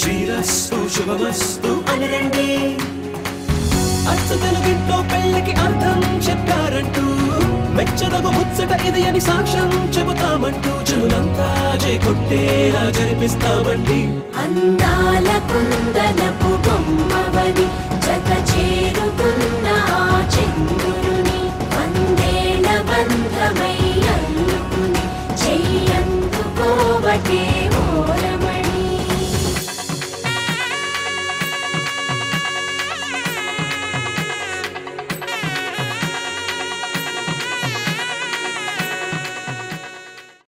శ్రీరస్తు శుభమస్తు అనరండి అచ్చ తెలుగింట్లో పెళ్ళకి అర్థం చెప్పారంటూ మెచ్చదగు ముచ్చట ఇది అని సాక్ష్యం చెబుతామంటూ చెవులంతా కొట్టేలా జరిపిస్తామండి అందాల కుందనపు బొమ్మవని జత చేరుతుంది